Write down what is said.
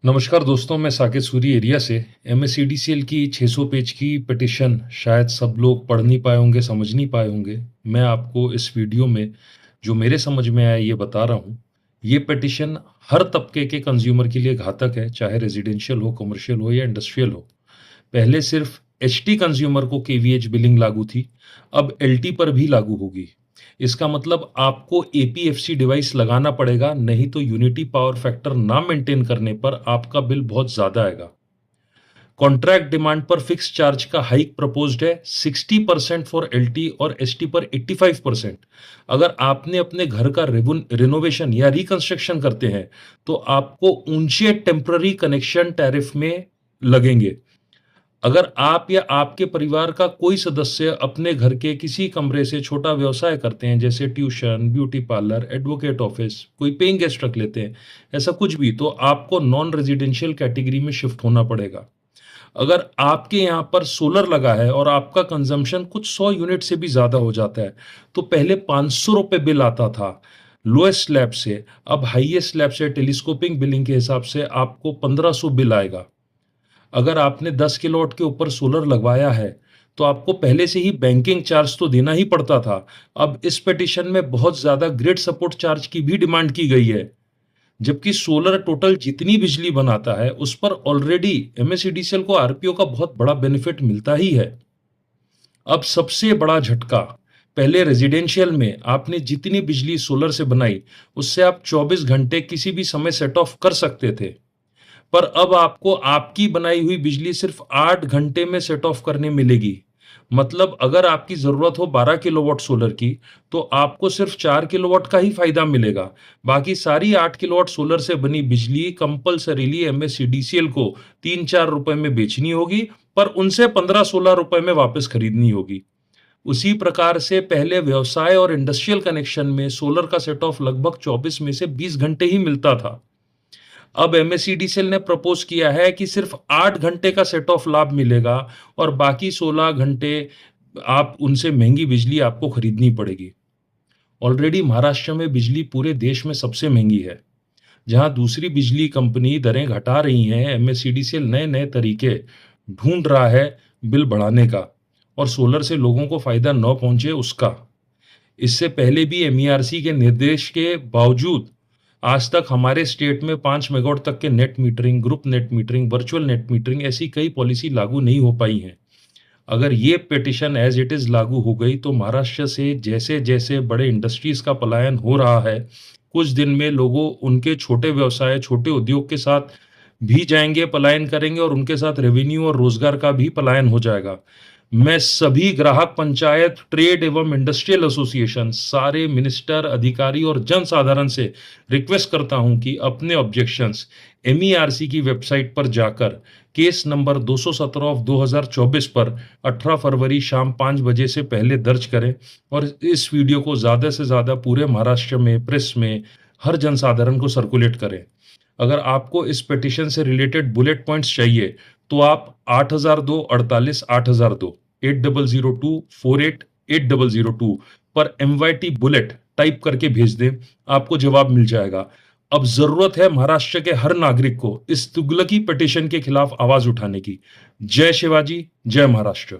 नमस्कार दोस्तों, मैं साकेत सूरी एरिया से। एमएससीडीसीएल की 600 पेज की पिटिशन शायद सब लोग पढ़ नहीं पाए होंगे, समझ नहीं पाए होंगे। मैं आपको इस वीडियो में जो मेरे समझ में आया ये बता रहा हूँ। ये पिटिशन हर तबके के कंज्यूमर के लिए घातक है, चाहे रेजिडेंशियल हो, कमर्शियल हो या इंडस्ट्रियल हो। पहले सिर्फ एचटी कंज्यूमर को केवीएच बिलिंग लागू थी, अब एलटी पर भी लागू होगी। इसका मतलब आपको एपीएफसी डिवाइस लगाना पड़ेगा, नहीं तो यूनिटी पावर फैक्टर ना मेंटेन करने पर आपका बिल बहुत ज्यादा आएगा। कॉन्ट्रैक्ट डिमांड पर फिक्स चार्ज का हाइक प्रपोज्ड है, 60% फॉर एलटी और एसटी पर 85%। अगर आपने अपने घर का रिनोवेशन या रिकंस्ट्रक्शन करते हैं तो आपको ऊंचे टेम्पररी कनेक्शन टैरिफ में लगेंगे। अगर आप या आपके परिवार का कोई सदस्य अपने घर के किसी कमरे से छोटा व्यवसाय करते हैं, जैसे tuition, beauty parlour, advocate office, कोई पेइंग गेस्ट रख लेते हैं, ऐसा कुछ भी, तो आपको नॉन रेजिडेंशियल कैटेगरी में शिफ्ट होना पड़ेगा। अगर आपके यहाँ पर सोलर लगा है और आपका कंजम्पशन कुछ 100 यूनिट से भी ज्यादा हो जाता है, तो पहले 500 रुपए बिल आता था लोएस्ट स्लैब से, अब हाईएस्ट स्लैब से टेलीस्कोपिंग बिलिंग के हिसाब से आपको 1500 बिल आएगा। अगर आपने 10 किलोवाट के ऊपर सोलर लगवाया है तो आपको पहले से ही बैंकिंग चार्ज तो देना ही पड़ता था। अब इस पिटीशन में बहुत ज्यादा ग्रिड सपोर्ट चार्ज की भी डिमांड की गई है, जबकि सोलर टोटल जितनी बिजली बनाता है उस पर ऑलरेडी एमएससीडीसीएल को आरपीओ का बहुत बड़ा बेनिफिट मिलता ही है। अब सबसे बड़ा झटका, पहले रेजिडेंशियल में आपने जितनी बिजली सोलर से बनाई उससे आप 24 घंटे किसी भी समय सेट ऑफ कर सकते थे, पर अब आपको आपकी बनाई हुई बिजली सिर्फ 8 घंटे में सेट ऑफ करने मिलेगी। मतलब अगर आपकी जरूरत हो 12 किलोवाट सोलर की, तो आपको सिर्फ 4 किलोवाट का ही फायदा मिलेगा। बाकी सारी 8 किलोवाट सोलर से बनी बिजली कंपलसरीली एमएससीडीसीएल को 3-4 रुपए में बेचनी होगी, पर उनसे 15-16 रुपए में वापस खरीदनी होगी। उसी प्रकार से पहले व्यवसाय और इंडस्ट्रियल कनेक्शन में सोलर का सेट ऑफ लगभग 24 में से 20 घंटे ही मिलता था। अब एमएससीडीसीएल ने प्रपोज किया है कि सिर्फ 8 घंटे का सेट ऑफ लाभ मिलेगा और बाकी 16 घंटे आप उनसे महंगी बिजली आपको खरीदनी पड़ेगी। ऑलरेडी महाराष्ट्र में बिजली पूरे देश में सबसे महंगी है। जहां दूसरी बिजली कंपनी दरें घटा रही हैं, एमएससीडीसीएल नए नए तरीके ढूंढ रहा है बिल बढ़ाने का, और सोलर से लोगों को फायदा न पहुंचे उसका। इससे पहले भी एमईआरसी के निर्देश के बावजूद आज तक हमारे स्टेट में 5 मेगावाट तक के net metering, group net metering, virtual net metering ऐसी कई पॉलिसी लागू नहीं हो पाई हैं। अगर ये पिटिशन एज इट इज लागू हो गई तो महाराष्ट्र से जैसे जैसे बड़े इंडस्ट्रीज का पलायन हो रहा है, कुछ दिन में लोगों उनके छोटे व्यवसाय, छोटे उद्योग के साथ भी जाएंगे, पलायन करेंगे, और उनके साथ रेवेन्यू और रोजगार का भी पलायन हो जाएगा। मैं सभी ग्राहक पंचायत, ट्रेड एवं इंडस्ट्रियल एसोसिएशन, सारे मिनिस्टर, अधिकारी और जन साधारण से रिक्वेस्ट करता हूं कि अपने ऑब्जेक्शंस एमईआरसी की वेबसाइट पर जाकर केस नंबर 217 ऑफ 2024 पर 18 फरवरी शाम 5 बजे से पहले दर्ज करें और इस वीडियो को ज्यादा से ज्यादा पूरे महाराष्ट्र में, प्रेस में, हर जनसाधारण को सर्कुलेट करें। अगर आपको इस पिटिशन से रिलेटेड बुलेट पॉइंट्स चाहिए तो आप 8002 48 8002 8002488002 पर MYT बुलेट टाइप करके भेज दें, आपको जवाब मिल जाएगा। अब जरूरत है महाराष्ट्र के हर नागरिक को इस तुगलकी पिटिशन के खिलाफ आवाज उठाने की। जय शिवाजी, जय महाराष्ट्र।